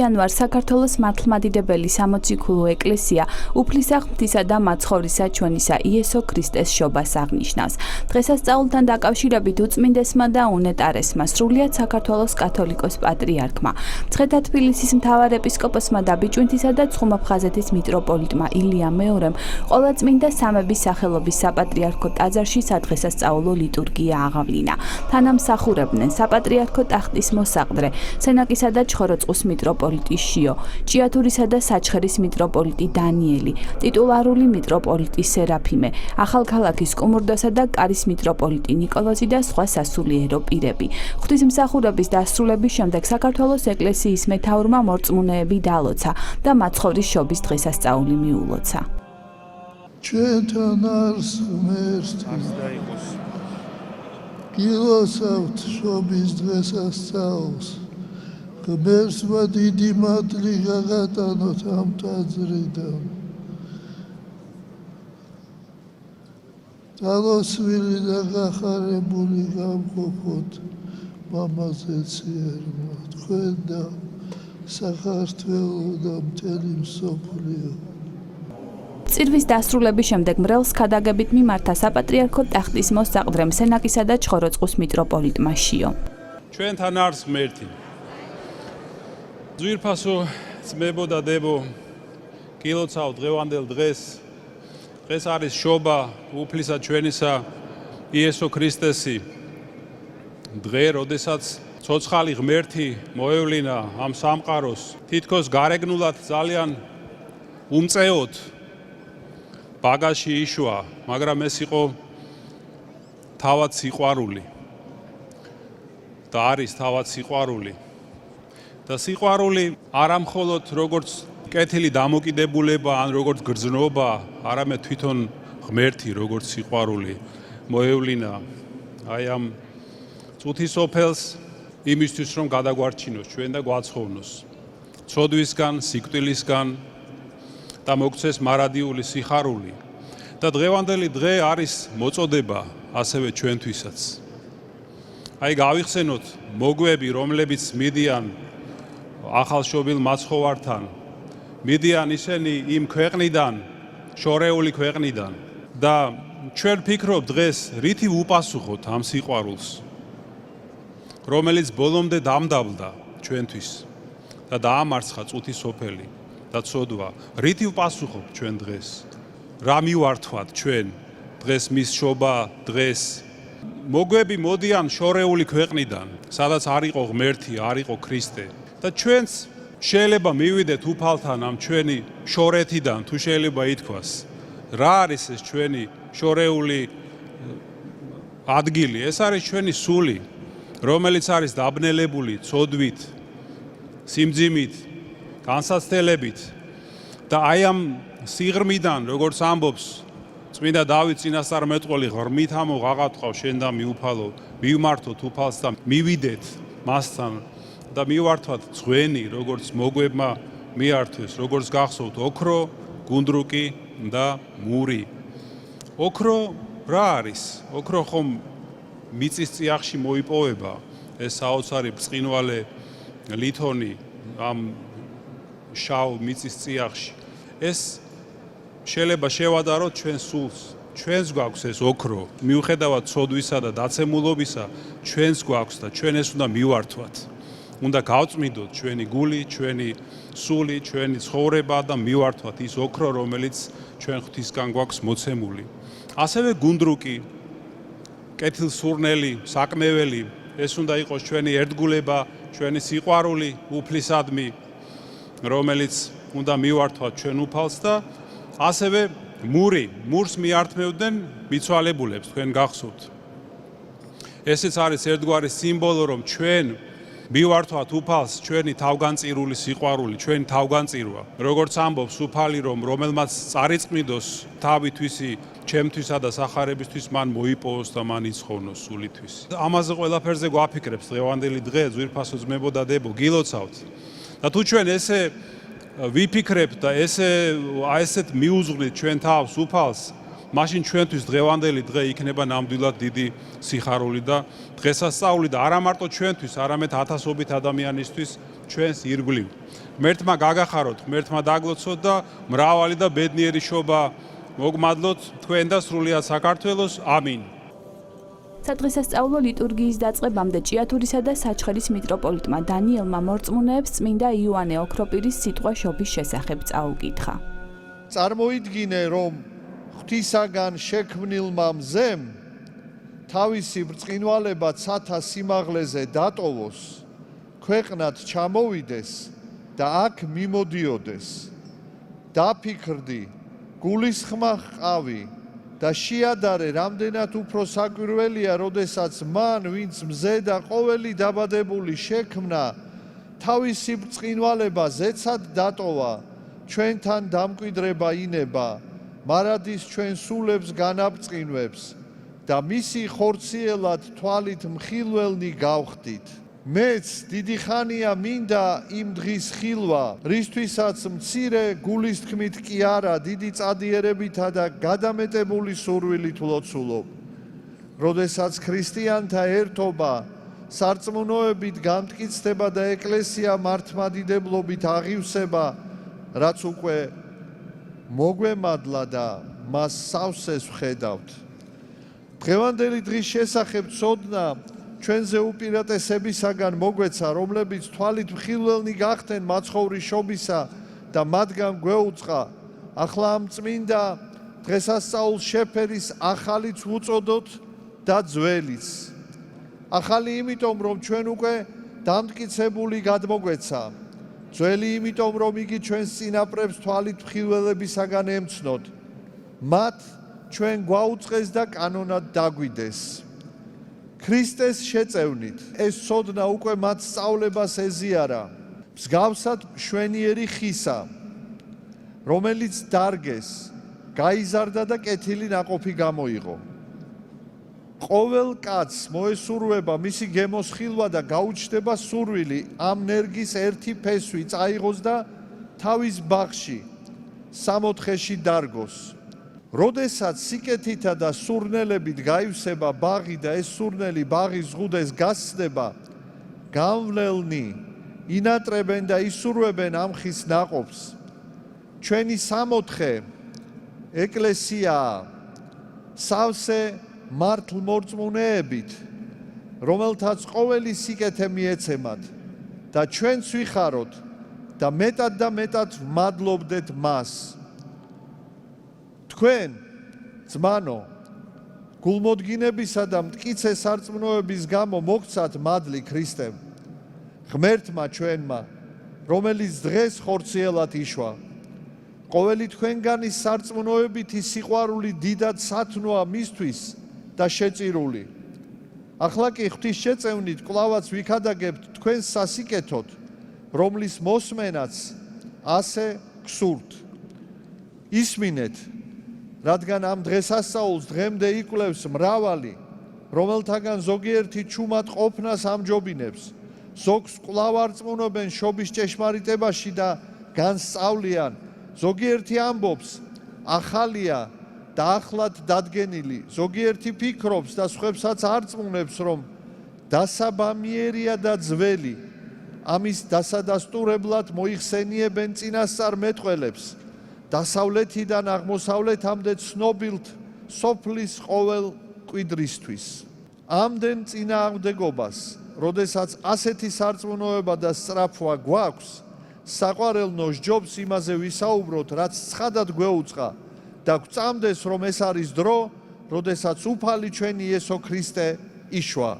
იანვარს საქართველოს მართლმადიდებელი სამოციქულო ეკლესია უფლისა ღვთისა და მაცხოვრისა ჩვენისა იესო ქრისტეს შობას აღნიშნავს. დღესასწაულთან დაკავშირებით უწმინდესმა და უნეტარესმა სრულიად საქართველოს კათოლიკოს პატრიარქმა, მცხეთა თბილისის მთავარ ეპისკოპოსმა და ბიჭვინთისა და ცხუმაფხაზეთის მიტროპოლიტმა ილია მეორემ ყოვლადწმინდა სამების სახელობის საპატრიარქო ტაძარში სადღესასწაულო ლიტურგია აღავლინა. თანამსახურებდნენ საპატრიარქო ტახტის მოსაყდრე, სენაკისა და ჩხოროწყუს მიტროპოლიტი შიო, ჭიათურისა და საჩხერის მიტროპოლიტი დანიელი, ტიტულარული მიტროპოლიტი სერაფიმე, ახალქალაქის კუმურდოსა და კარის მიტროპოლიტი ნიკოლოზი და სხვა სასულიერო პირები. ღვთისმსახურების დასრულების შემდეგ საქართველოს ეკლესიის მეთაურმა მორწმუნეები დალოცა და მაცხოვრის შობის დღესასწაული მიულოცა. ჩვენთან არს ღმერთი, გილოცავთ შობის დღესასწაულს. ღმერთმა დიდი მადლი გაგატანოთ ამ ტაძრიდან. დალოცვილი და გახარებული გამყოფოთ მამაზეციერმა, თქვენ და საქართველო და მთელი მსოფლიო. წირვის დასრულების შემდეგ მრევლს ქადაგებით მიმართა საპატრიარქო ტახტის მოსაყდრემ სენაკისა და ჩხოროწყუს მიტროპოლიტმა შიო. ჩვენთან არს ღმერთი. ძვირფასო ძმებო და დებო, გილოცავ დღევანდელ დღეს. დღეს არის შობა უფლისა ჩვენისა იესო ქრისტესი. დღე, როდესაც ცოცხალი ღმერთი მოევლინა ამ სამყაროს, თითქოს გარეგნულად ძალიან უმწეოდ ბაგაში იშვა, მაგრამ ეს იყო თავად სიყვარული. და არის თავად სიყვარული. და სიყვარული არა მხოლოდ როგორც კეთილი დამოკიდებულება ან როგორც გრძნობა, არამედ თვითონ ღმერთი როგორც სიყვარული მოევლინა აი ამ წუთისოფელს იმისთვის რომ გადაგვარჩინოს ჩვენ და გვაცხოვნოს ცოდვისგან, სიკვდილისგან და მოგცეს მარადიული სიხარული. და დღევანდელი დღე არის მოწოდება ასევე ჩვენთვისაც. აი გავიხსენოთ მოგვები, რომლებიც მიდიან ახალშობილ მაცხოვართან, მიდიან ისინი იმ ქვეყნიდან, შორეული ქვეყნიდან და ჩვენ ფიქრობ დღეს რითი უპასუხოთ ამ სიყვარულს, რომელიც ბოლომდე დამდაბლდა ჩვენთვის და დაამარცხა წუთისოფელი და ცოდვა. რითი ვპასუხობ ჩვენ დღეს? რა მივართვათ ჩვენ დღეს მის შობა დღეს? მოგვები მოდიან შორეული ქვეყნიდან, სადაც არ იყო ღმერთი, არ იყო ქრისტე. და ჩვენც შეიძლება მივიდეთ უფალთან ამ ჩვენი შორეთიდან, თუ შეიძლება ითქვას. რა არის ეს ჩვენი შორეული ადგილი? ეს არის ჩვენი სული, რომელიც არის დაბნელებული ცოდვით, სიმძიმით, განსაცდელებით. და აი ამ სიღრმიდან, როგორც ამბობს წმინდა დავით წინასწარმეტყველი, ღრმით ამო ღაღატყავ შენ და მიუფალო, მივმართოთ უფალს და მივიდეთ მასთან და მივართვათ ძღვენი, როგორც მოგვებმა მიართვეს, როგორც გახსოვთ ოქრო, გუნდრუკი და მური. ოქრო რა არის? ოქრო ხომ მიწის წიაღში მოიპოვება, ეს საოცარი ბრწყინვალე ლითონი ამ შავ მიწის წიაღში. ეს შეიძლება შევადაროთ ჩვენ სულს. ჩვენს გვაქვს ეს ოქრო, მიუხედავად ცოდვისა და დაცემულობისა, ჩვენს გვაქვს და ჩვენ ეს უნდა მივართვათ. უნდა გავწმიდოთ ჩვენი გული, ჩვენი სული, ჩვენი ცხოვრება და მივართვათ ის ოქრო, რომელიც ჩვენ ღვთისგან გვაქვს მოცემული. ასევე გუნდრუკი, კეთილსურნელი, საკმეველი, ეს უნდა იყოს ჩვენი ერთგულება, ჩვენი სიყვარული უფლისადმი, რომელიც უნდა მივართვათ ჩვენ უფალს და ასევე მური, მურს მიართმევდნენ მიცვალებულებს, თქვენ გახსოვთ. ესეც არის ერთგვარი სიმბოლო, რომ ჩვენ მივართვათ უფალს ჩვენი თავგანწირული სიყვარული, ჩვენი თავგანწირვა. როგორც ამბობს უფალი, რომ რომელმაც წარიწმიდოს თავი თვისი ჩემთვისა და სახარებისთვის, მან მოიპოვოს და მან იცხოვნოს სულისთვის. ამაზე ყველაფერზე გვაფიქრებს დღევანდელი დღე, ძვირფასო ძმებო და დებო, გილოცავთ. და თუ ჩვენ ესე ვიფიქრებთ და ესეთ მიუძღვნით ჩვენ თავს უფალს, მაშინ ჩვენთვის დღევანდელი დღე იქნება ნამდვილად დიდი სიხარული და დღესასწაული და არა მარტო ჩვენთვის, არამედ ათასობით ადამიანისთვის ჩვენს ირგვლივ. ღმერთმა გაგახაროთ, ღმერთმა დაგლოცოთ და მრავალი და ბედნიერი შობა მოგმადლოთ თქვენ და სრულიად საქართველოს. ამინ. სადღესასწაულო ლიტურგიის დაწყებამდე ჭიათურისა და საჩხერის მიტროპოლიტმა დანიელმა მორწმუნეებს წმინდა იოანე ოქროპირის სიტყვა შობის შესახებ წაუკითხა. წარმოიდგინე, რომ ღვთისაგან შექმნილმა მზემ თავისი ბრწყინვალება ცათა სიმაღლეზე დატოვოს, ქვეყნად ჩამოვიდეს და აქ მიმოდიოდეს. დაფიქრდი, გულისხმა ჰყავი და შეადარე, რამდენად უფრო საკვირველია, როდესაც მან, ვინც მზე და ყოველი დაბადებული შექმნა, თავისი ბრწყინვალება ზეცად დატოვა, ჩვენთან დამკვიდრება ინება, მარადის ჩვენ სულებს განაბწყინვებს და მისი ხორციელად თვალით მხილველნი გავხდით. მეც დიდი ხანია მინდა იმ დღის ხილვა, რისთვისაც მცირე გულის თქმით კი არა, დიდი წადიერებითა და გადამეტებული სურვილით ვლოცულობ. როდესაც ქრისტიანთა ერთობა სარწმუნოებით განმტკიცდება და ეკლესია მართლმადიდებლობით აღივსება, რაც უკვე მოგვემადლა და მას სავსეს ვხედავთ. დღევანდელი დღის შესახებ ცოდნა ჩვენზე უპირატესებისაგან მოგვეცა, რომლებიც თვალით მხილველნი გახდნენ მაცხოვრის შობისა და მათგან გვეუწყა, ახლა ამ წმინდა დღესასწაულს შეფერის ახალიც ვუწოდოთ და ძველიც. ახალი იმიტომ, რომ ჩვენ უკვე დამტკიცებული გადმოგვეცა, ძველი იმიტომ, რომ იგი ჩვენს წინაპრებს თვალით მხილველებისაგან ემცნოთ, მათ ჩვენ გვაუწყეს და კანონად დაგვიდეს. ქრისტეს შეწევნით, ეს ცოდნა უკვე მათ სწავლებას ეზიარა, მსგავსად მშვენიერი ხისა, რომელიც დარგეს, გაიზარდა და კეთილი ნაყოფი გამოიღო. ყოველ კაცს მოესურვება მისი გემოს ხილვა და გაუჩნდება სურვილი ამ ნერგის ერთი ფესვი წაიღოს და თავის ბაღში, სამოთხეში დარგოს. როდესაც სიკეთითა და სურნელებით გაივსება ბაღი და ეს სურნელი ბაღის ზღუდეს გასცდება, გამვლელნი ინატრებენ და ისურვებენ ამ ხის ნაყოფს. ჩვენი სამოთხე ეკლესიაა სავსე მართლმორწმუნეებით, რომელთაც ყოველი სიკეთე მიეცემათ და ჩვენც ვიხაროთ და მეტად და მეტად ვმადლობდეთ მას. თქვენ, ძმანო, გულმოდგინებისა და მტკიცე სარწმუნოების გამო მოგცათ მადლი ქრისტემ, ღმერთმა ჩვენმა, რომელიც დღეს ხორციელად იშვა. ყოველი თქვენგანის სარწმუნოებითი სიყვარული დიდად სათნოა მისთვის და შეწირული. ახლა კი ღვთის შეწევნით კვლავაც ვიქადაგებთ თქვენს სასიკეთოდ, რომლის მოსმენაც ასე გსურთ. ისმინეთ, რადგან ამ დღესასწაულს დღემდე იკვლევს მრავალი, რომელთაგან ზოგიერთი ჩუმად ყოფნას ამჯობინებს, ზოგს კვლავ არწმუნობენ შობის ჭეშმარიტებაში და განსწავლიან, ზოგიერთი ამბობს, ახალია და ახლად დადგენილი, ზოგიერთი ფიქრობს და სხვებსაც არწმუნებს, რომ დასაბამიერია და ძველი, ამის დასადასტურებლად მოიხსენიებენ წინასწარ მეტყველებს, დასავლეთიდან აღმოსავლეთამდე ცნობილთ სოფლის ყოველ კვიდრისთვის. ამდენ წინააღმდეგობას, როდესაც ასეთი სარწმუნოება და სწრაფვა გვაქვს, საყვარელნო სჯობს იმაზე ვისაუბროთ, რაც ცხადად გვეუწყა და გვწამდეს, რომ ეს არის დრო, როდესაც უფალი ჩვენი იესო ქრისტე იშვა.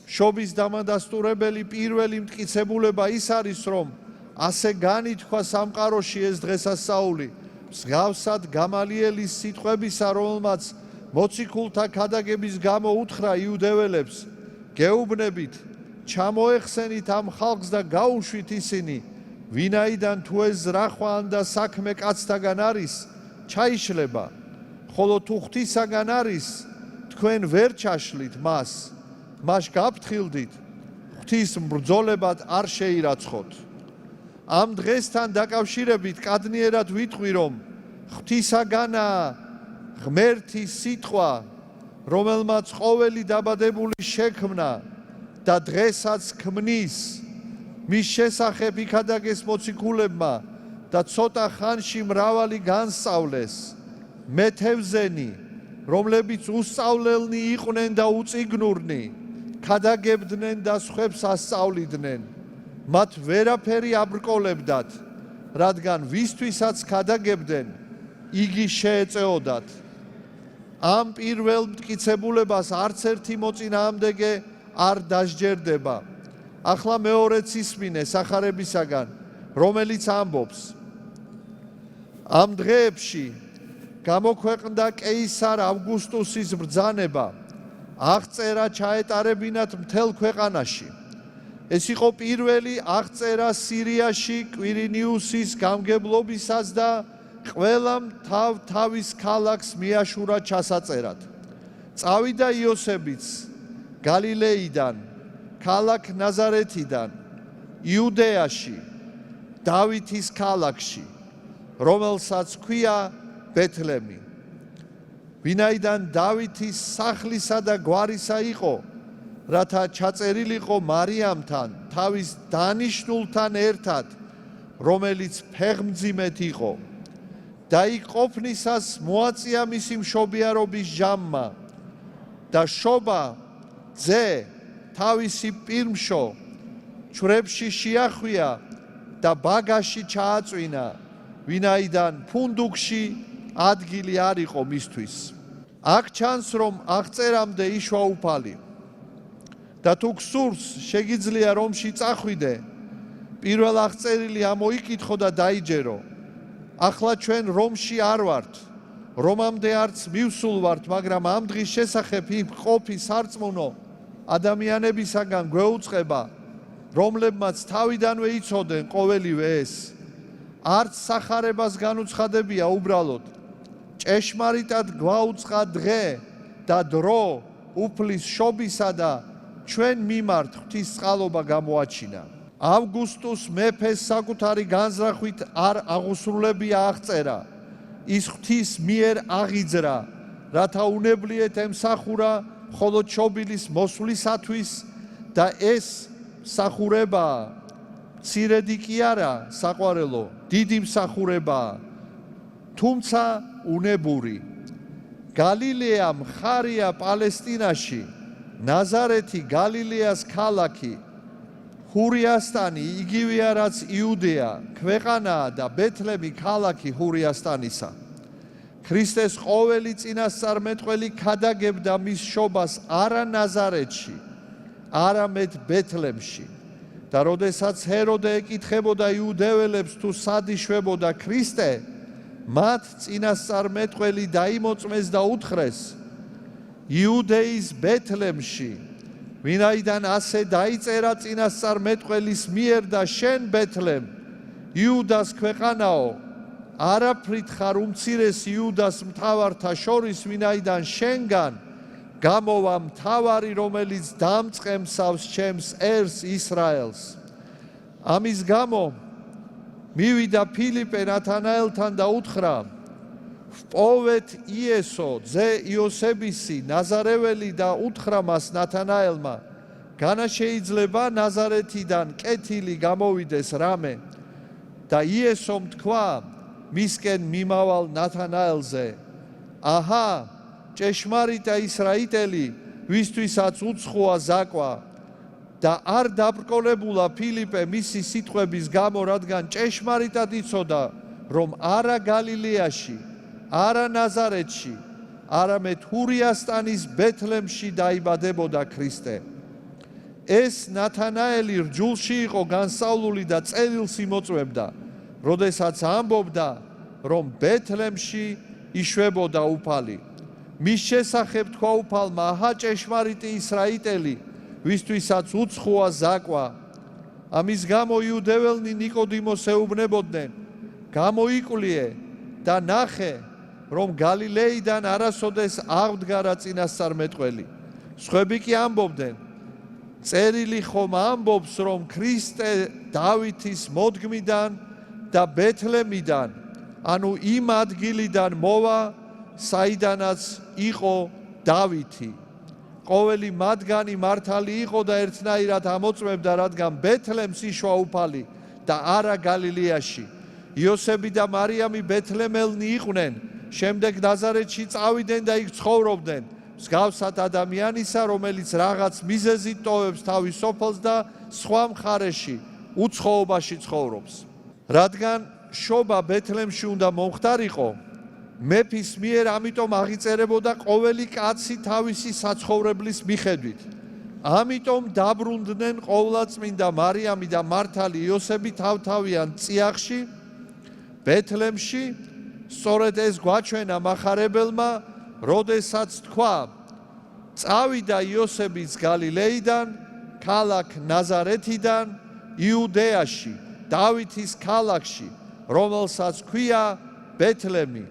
შობის დამადასტურებელი პირველი მტკიცებულება ის არის, რომ ასე განითქვა სამყაროში ეს დღესასწაული, მსგავსად გამალიელის სიტყვებისა, რომელმაც მოციქულთა ქადაგების გამო უთხრა იუდეველებს, გეუბნებით, ჩამოეხსენით ამ ხალხს და გაუშვით ისინი, ვინაიდან თუ ეს ზრახვა და საქმე კაცთაგან არის, ჩაიშლება, ხოლო თუ ღვთისაგან არის, თქვენ ვერ ჩაშლით მას, მას გაფრთხილდით, ღვთის mbრძოლებად არ შეირაცხოთ. ამ დღესთან დაკავშირებით კადნიერად ვიტყვი, რომ ღვთისაგანაა ღმერთის სიტყვა, რომელმაც ყოველი დაბადებული შექმნა და დღესაც ქმნის, მის შესახებ იქადაგეს მოციქულებმა და ცოტა ხანში მრავალი განსწავლეს. მეთევზენი, რომლებიც უსწავლელნი იყვნენ და უწიგნურნი, ქადაგებდნენ და სხვებს ასწავლიდნენ. მათ ვერაფერი აბრკოლებდათ, რადგან ვისთვისაც ქადაგებდნენ, იგი შეეწეოდათ. ამ პირველ მტკიცებულებას არც ერთი მოწინააღმდეგე არ დასჯერდება. ახლა მეორეც ისმინე სახარებისაგან, რომელიც ამბობს: ამ დღეებში გამოქვეყნდა კეისარ ავგუსტუსის ბრძანება, აღწერა ჩაეტარებინათ მთელ ქვეყანაში. ეს იყო პირველი აღწერა სირიაში კვირინიუსის გამგებლობისას და ყველამ თავის ქალაქს მიაშურა ჩასაწერად. წავიდა იოსებიც გალილეიდან, ქალაქ ნაზარეთიდან, იუდეაში, დავითის ქალაქში, რომელსაც ქვია ბეთლემი. ვინაიდან დავითის სახლისა და გვარისა იყო, რათა ჩაწერილიყო მარიამთან, თავის დანიშნულთან ერთად, რომელიც ფეხმძიმეთ იყო. და იქ ყოფნისას მოაწია მისი მშობიარობის ჟამმა და შობა ძე თავისი პირმშო ჩრებში შეახვია და ბაგაში ჩააწვინა, ვინაიდან ფუნდუკში ადგილი არ იყო მისთვის. აქ ჩანს, რომ აღწერამდე იშვა უფალი და თუ გსურს შეგიძლია რომში წახვიდე, პირველ აღწერილი ამოიკითხო და დაიჯერო. ახლა ჩვენ რომში არ ვართ, რომამდე არც მივსულ ვართ, მაგრამ ამ დღის შესახებ იქ ყოფი სარწმუნო ადამიანებისაგან გვეუწყება, რომლებმაც თავიდანვე იცოდნენ ყოველივე ეს. არც სახარებას განუცხადებია უბრალოდ, ჭეშმარიტად გვაუწყა დღე და დრო უფლის შობისა და ჩვენ მიმართ ღვთისწყალობა გამოაჩინა. ავგუსტუს მეფეს საკუთარი განზრახვით არ აღუსრულებია აღწერა, ის ღვთის მიერ აღიძრა, რათა უნებლიეთ ემსახურა მხოლოდ შობილის მოსვლისათვის და ეს მსახურებაა, მცირედი კი არა საყვარელო, დიდი მსახურებაა, თუმცა უნებური. გალილეა მხარია პალესტინაში, ნაზარეთი გალილეას ქალაქი, ჰურიასტანი იგივეა რაც იუდეა, ქვეყანაა და ბეთლემი ქალაქი ჰურიასტანისა. ქრისტეს ყოველი წინასწარმეტყველი ქადაგებდა მის შობას არა ნაზარეთში, არამედ ბეთლემში. და როდესაც ჰეროდე ეკითხებოდა იუდეველებს თუ სად იშვებოდა ქრისტე, მათ წინასწარმეტყველი დაიმოწმეს და უთხრეს: იუდეის ბეთლემში, ვინაიდან ასე დაიწერა წინასწარმეტყველის მიერ და შენ ბეთლემ, იუდას ქვეყანაო, არაფრით ხარ უმცირესი იუდას მთავართა შორის, ვინაიდან შენგან გამოვა მთავარი, რომელიც დამწყემსავს ჩემს ერს ისრაელს. ამის გამო მივიდა ფილიპე ნათანაელთან და უთხრა: ვპოვეთ იესო ძე იოსებისი ნაზარეველი და უთხრა მას ნათანაელმა: განა შეიძლება ნაზარეთიდან კეთილი გამოვიდეს რამე? და იესომ თქვა მისკენ მიმავალ ნათანაელზე: აჰა, ჭეშმარიტა ისრაიტელი, ვისთვისაც უცხოა ზაკვა. და არ დაბრკოლებულა ფილიპე მისი სიტყვების გამო, რადგან ჭეშმარიტად იცოდა, რომ არა გალილეაში, არა ნაზარეთში, არამედ ჰურიასტანის ბეთლემში დაიბადებოდა ქრისტე. ეს ნათანაელი რჯულში იყო განსწავლული და წერილს იმოწმებდა, როდესაც ამბობდა, რომ ბეთლემში იშვებოდა უფალი. მის შესახებ თქვა უფალმა: აჰა, ჭეშმარიტი ისრაიტელი, ვისთვისაც უცხოა ზაკვა. ამის გამო იუდეველნი ნიკოდიმოს ეუბნებოდნენ: გამოიკვლიე და ნახე, რომ გალილეიდან არასოდეს აღდგარა წინასწარმეტყველი. სხვები კი ამბობდნენ: წერილი ხომ ამბობს, რომ ქრისტე დავითის მოდგმიდან და ბეთლემიდან, ანუ იმ ადგილიდან მოვა, საიდანაც იყო დავითი. ყოველი მათგანი მართალი იყო და ერთნაირად ამოწმებდა, რადგან ბეთლემს იშვა უფალი და არა გალილეაში. იოსები და მარიამი ბეთლემელნი იყვნენ, შემდეგ ნაზარეთში წავიდნენ და იქ ცხოვრობდნენ, მსგავსად ადამიანისა, რომელიც რაღაც მიზეზით ტოვებს თავის სოფელს და სხვა მხარეში, უცხოობაში ცხოვრობს. რადგან შობა ბეთლემში უნდა მომხდარიყო, მეფის მიერ ამიტომ აღიწერებოდა ყოველი კაცი თავისი საცხოვრებლის მიხედვით. ამიტომ დაბრუნდნენ ყოვლადწმინდა მარიამი და მართალი იოსები თავთავიან წიაღში, ბეთლემში, სწორედ ეს გვაჩვენა მახარებელმა, როდესაც თქვა, წავიდა იოსებიც გალილეიდან, ქალაქ ნაზარეთიდან, იუდეაში, დავითის ქალაქში, რომელსაც ქვია ბეთლემი,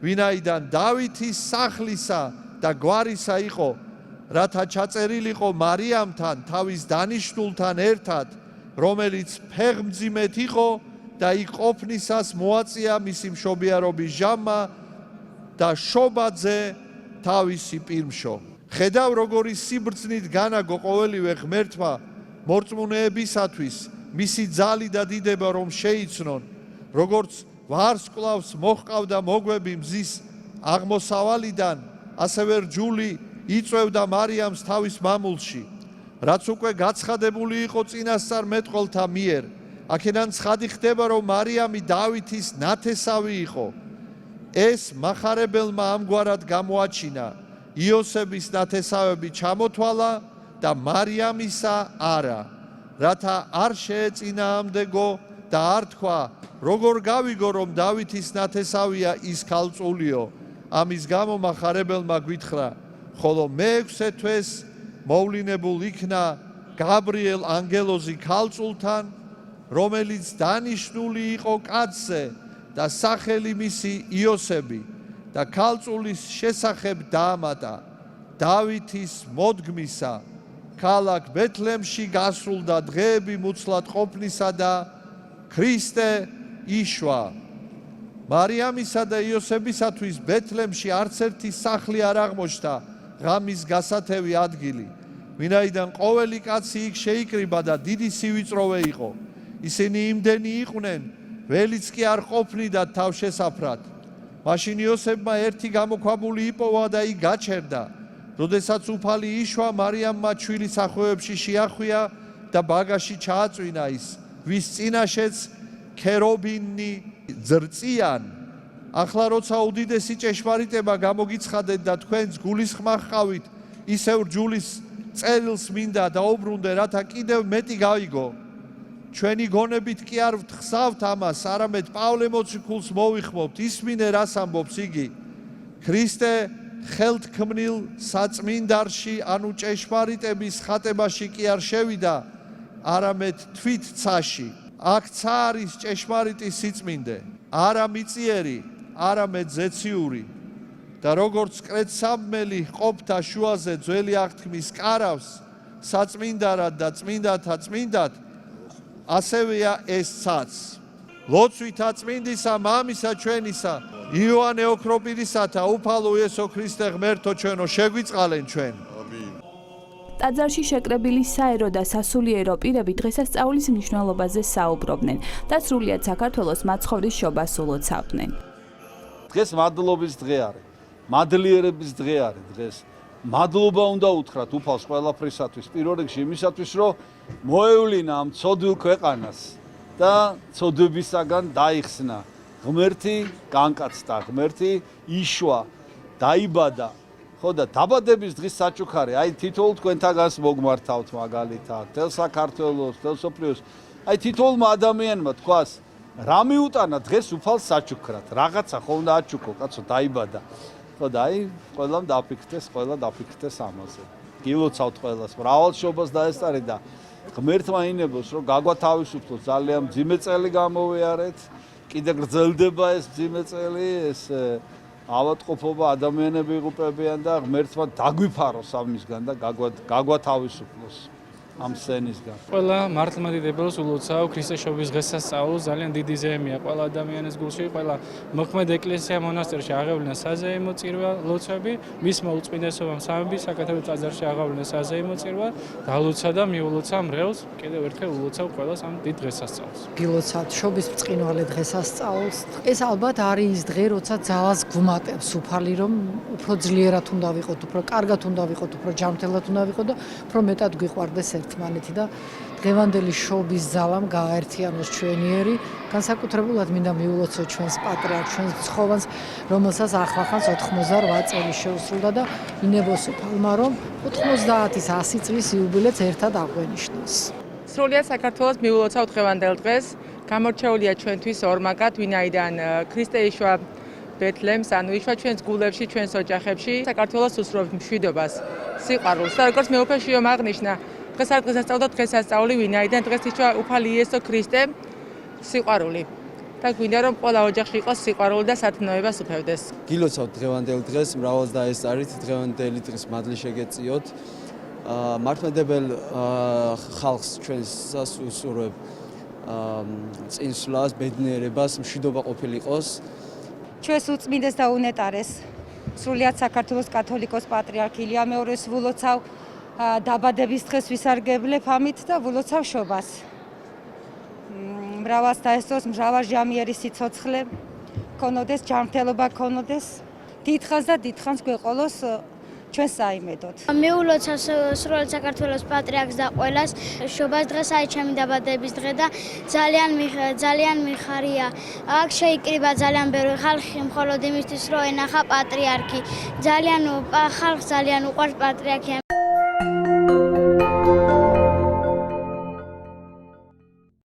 ვინაიდან დავითის სახლისა და გვარისა იყო, რათა ჩაწერილიყო მარიამთან, თავის დანიშნულთან ერთად, რომელიც ფეხმძიმედ იყო და იქ ყოფნისას მოაწია მისი მშობიარობის ჟამმა და შობაძე თავისი პირმშო. ხედავ, როგორი სიბრძნით განაგო ყოველივე ღმერთმა მორწმუნეებისათვის მისი ძალი და დიდება რომ შეიცნონ, როგორც ვარსკვლავს მოჰყავდა მოგვები მზის აღმოსავალიდან, ასევე რჯული იწვევდა მარიამს თავის მამულში, რაც უკვე გაცხადებული იყო წინასწარ მეტყველთა მიერ. აქედან ცხადი ხდება, რომ მარიამი დავითის ნათესავი იყო. ეს მახარებელმა ამგვარად გამოაჩინა, იოსების ნათესავები ჩამოთვალა და მარიამისა არა, რათა არ შეეწინააღმდეგო და არ თქვა, როგორ გავიგო, რომ დავითის ნათესავია ის ქალწულიო. ამის გამო მახარებელმა გვითხრა, ხოლო მეექვსე თვეს მოვლინებულ იქნა გაბრიელ ანგელოზი ქალწულთან, რომელიც დანიშნული იყო კაცზე და სახელი მისი იოსები და ქალწულის შესახებ დაამატა, დავითის მოდგმისა, ქალაქ ბეთლემში გასრულდა დღეები მუცლად ყოფნისა და ქრისტე იშვა. მარიამისა და იოსებისათვის ბეთლემში არც ერთი სახლი არ აღმოჩნდა ღამის გასათევი ადგილი, ვინაიდან ყოველი კაცი იქ შეიკრიბა და დიდი სივიწროვე იყო. ისინი იმდენი იყვნენ, ველიც კი არ ყოფნიდა თავშესაფრად. მაშინ იოსებმა ერთი გამოქვაბული იპოვა და იქ გაჩერდა. როდესაც უფალი იშვა, მარიამმა ჩვილი სახვევებში შეახვია და ბაგაში ჩააწვინა ის, ვის წინაშეც ქერობინი ძრწიან. ახლა როცა უდიდესი ჭეშმარიტება გამოგიცხადეთ და თქვენს გულისხმარ ხავით, ისევ რჯულის წერილს მინდა დაუბრუნდე, რათა კიდევ მეტი გავიგო. ჩვენი გონებით კი არ ვთხსავთ ამას, არამედ პავლე მოციქულს მოვიხმობთ, ისმინე რას ამბობს იგი. ქრისტე ხელთქმნილ საწმინდარში, ანუ ჭეშმარიტების ხატებაში კი არ შევიდა, არამედ თვით ცაში. აქ ცა არის ჭეშმარიტი სიწმინდე, არა მიწიერი, არამედ ზეციური. და როგორც კრეცამმელი ყოფთა შუაზე ძველი აღთქმის კარავს, საწმინდარად და წმინდათა წმინდად, ასევეა ეს ცაც. ლოცვითა წმინდისა, მამისა ჩვენისა, იოანე ოქროპირისათა, უფალო იესო ქრისტე ღმერთო ჩვენო, შეგვიწყალენ ჩვენ. ტაძარში შეკრებილი საერო და სასულიერო პირები დღესასწაულის მნიშვნელობაზე საუბრობდნენ და სრულიად საქართველოს მაცხოვრის შობას ულოცავდნენ. დღეს მადლობის დღე არის, მადლიერების დღე არის დღეს. მადლობა უნდა უთხრათ უფალს ყველაფრისათვის, პირველ რიგში იმისათვის, რომ მოევლინა ამ ცოდვილ ქვეყანას და ცოდებისაგან დაიხსნა. ღმერთი განკაცდა, ღმერთი იშვა, დაიბადა. ხო და დაბადების დღის საჩუქარი, აი თითოეულ თქვენთაგანს მოგმართავთ მაგალითად, თელ საქართველოს, თელ სოფლიოს. აი თითოეულმა ადამიანმა თქვას, რა მიუტანა დღეს უფალს საჩუქრად, რაღაცა ხო უნდა აჩუქო, კაცო დაიბადა. ხო და აი ყველამ დაფიქრდეს ამაზე. გილოცავთ ყველას, მრავალშობას დაესწარი და ღმერთმა ინებოს, რომ გაგვათავისუფლოს ძალიან მძიმე წელი გამოვიარეთ, კიდე გრძელდება ეს მძიმე წელი, ეს ავადმყოფობა ადამიანები იღუპებიან და ღმერთმა დაგვიფაროს ამისგან და გაგვათავისუფლოს. ამ სცენისგან. ყველა მართლმადიდებელს ულოცავ ქრისტეშობის დღესასწაულს ძალიან დიდი ზეიმია ყველა ადამიანის გულში, ყველა მოქმედ ეკლესია მონასტერში აღევლინა საზეიმო წირვა ლოცვები, მისმა უწმინდესობამ სამების საკათოლიკო ტაძარში აღევლინა საზეიმო წირვა, დალოცა და მიულოცა მრევლს, კიდევ ერთხელ ულოცავ ყველას ამ დიდ დღესასწაულს. გილოცავთ შობის ბრწყინვალე დღესასწაულს. ეს ალბათ არის ის დღე, როცა ძალას გვუმატებს უფალი, რომ უფრო ძლიერად უნდა ვიყოთ, უფრო კარგად უნდა ვიყოთ, უფრო ჯანმრთელად უნდა ვიყოთ და უფრო მეტად გვიყვარდეს ერთმანეთი და დღევანდელი შობის ძალამ გააერთიანოს ჩვენიერი, განსაკუთრებულად მინდა მიულოცოთ ჩვენს პატრიარქს, ჩვენს ცხოვანს, რომელსაც ახლახანს 88 წელი შეუსრულდა და ინებოს უფალმა, რომ 90-ის 100 წლის იუბილეც ერთად აღვენიშნოს. სრულიად საქართველოს მიულოცავ დღევანდელ დღეს. გამორჩეულია ჩვენთვის ორმაგად, ვინაიდან ქრისტე იშვა ბეთლემს, ანუ იშვა ჩვენს გულებში, ჩვენს ოჯახებში. საქართველოს უსწრებს მშვიდობას, სიყვარულს და როგორც მე უფეშიომ აღნიშნა, დღეს არ დღესასწაული და დღესასწაული, ვინაიდან დღეს იშვა უფალი იესო ქრისტე, სიყვარული. და გვინდა რომ ყველა ოჯახში იყოს სიყვარული და სათნოებას უფევდეს. გილოცავთ დღევანდელ დღეს, მრავალს დაესწარით, დღევანდელი დღის მადლი შეგეწიოთ. მართლმადებელ ხალხს ჩვენსაც უსურვებ წინსვლას, ბედნიერებას, მშვიდობა ყოფილიყოს. ჩვენს უწმინდეს და უნეტარეს სრულიად საქართველოს კათოლიკოს პატრიარქ ილია მეორეს ვულოცავ დაბადების დღეს ვისარგებლებ ამით და ვულოცავ შობას. მრავალს დაესწროს მრავალჟამიერი სიცოცხლე, ქონოდეს ჯანმრთელობა, ქონოდეს დიდხანს და დიდხანს გვეყოლოს ჩვენ საიმედოდ. მიულოცავ სრულად საქართველოს პატრიარქს და ყველას შობას დღეს არის ჩემი დაბადების დღე და ძალიან მიხარია. აქ შეიკრიბა ძალიან ბევრი ხალხი მხოლოდ იმისთვის რომ ენახა პატრიარქი. ხალხს ძალიან უყვარს პატრიარქი.